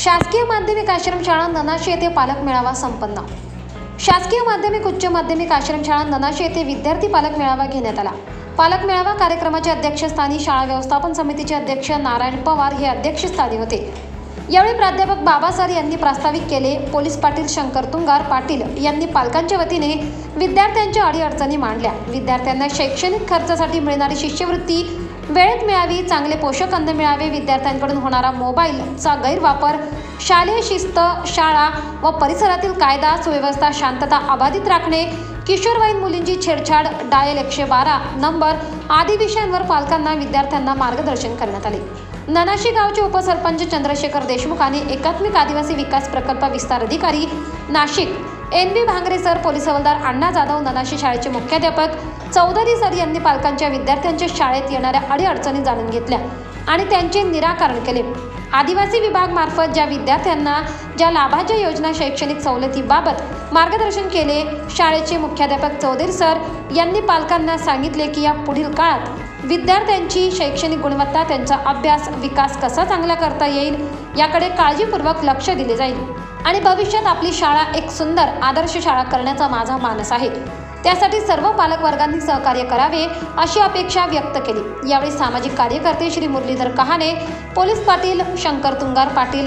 शासकीय माध्यमिक आश्रमशाळा ननाशी येथे पालक मेळावा संपन्न। शासकीय माध्यमिक उच्च माध्यमिक आश्रमशाळा ननाशी येथे विद्यार्थी पालक मेळावा घेण्यात आला। पालक मेळावा कार्यक्रमाचे अध्यक्षस्थानी शाळा व्यवस्थापन समितीचे अध्यक्ष नारायण पवार हे अध्यक्षस्थानी होते। यावेळी प्राध्यापक बाबासर यांनी प्रास्ताविक केले। पोलीस पाटील शंकर तुंगार पाटील यांनी पालकांच्या वतीने विद्यार्थ्यांच्या अडीअडचणी मांडल्या। विद्यार्थ्यांना शैक्षणिक खर्चासाठी मिळणारी शिष्यवृत्ती वेळेत मिळावी, चांगले पोषक अन्न मिळावे, विद्यार्थ्यांकडून होणारा मोबाईलचा गैरवापर, शालेय शिस्त, शाळा व परिसरातील कायदा सुव्यवस्था शांतता अबाधित राखणे, किशोरवयीन मुलींची छेडछाड, डायल 112 नंबर आदी विषयांवर पालकांना विद्यार्थ्यांना मार्गदर्शन करण्यात आले। ननाशी गावचे उपसरपंच चंद्रशेखर देशमुख आणि एकात्मिक आदिवासी विकास प्रकल्प विस्तार अधिकारी Nashik NB Bhangre sir, police हवालदार अण्णा जाधव, ननाशी शाळेचे मुख्याध्यापक चौधरी सर यांनी पालकांच्या विद्यार्थ्यांच्या शाळेत येणाऱ्या अडीअडचणी जाणून घेतल्या आणि त्यांचे निराकरण केले। आदिवासी विभाग मार्फत ज्या विद्यार्थ्यांना ज्या लाभाच्या योजना शैक्षणिक सवलतीबाबत मार्गदर्शन केले, शाळेचे मुख्याध्यापक चौधरी सर यांनी पालकांना सांगितले की या पुढील काळात विद्यार्थ्यांची शैक्षणिक गुणवत्ता, त्यांचा अभ्यास विकास कसा चांगला करता येईल याकडे काळजीपूर्वक लक्ष दिले जाईल आणि भविष्यात आपली शाळा एक सुंदर आदर्श शाळा करण्याचा माझा मानस आहे। त्यासाठी सर्व पालक वर्गांनी सहकार्य करावे अशी अपेक्षा व्यक्त केली। यावेळी सामाजिक कार्यकर्ते श्री मुरलीधर कहाणे, पोलीस पाटील शंकर तुंगार पाटील,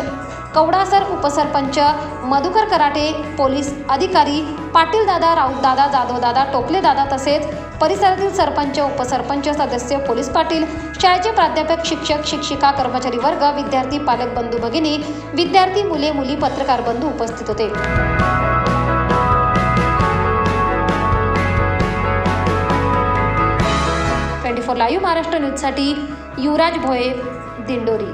कवडासर, उपसरपंच मधुकर कराटे, पोलीस अधिकारी पाटील दादा, राऊत दादा, जाधव दादा, टोपले दादा तसेच परिसरातील सरपंच, उपसरपंच, सदस्य, पोलीस पाटील, शाळेचे प्राध्यापक, शिक्षक, शिक्षिका, कर्मचारी वर्ग, विद्यार्थी, पालक बंधू भगिनी, विद्यार्थी, मुले मुली, पत्रकार बंधू उपस्थित होते। 24 लाईव्ह महाराष्ट्र न्यूजसाठी युवराज भोये, दिंडोरी।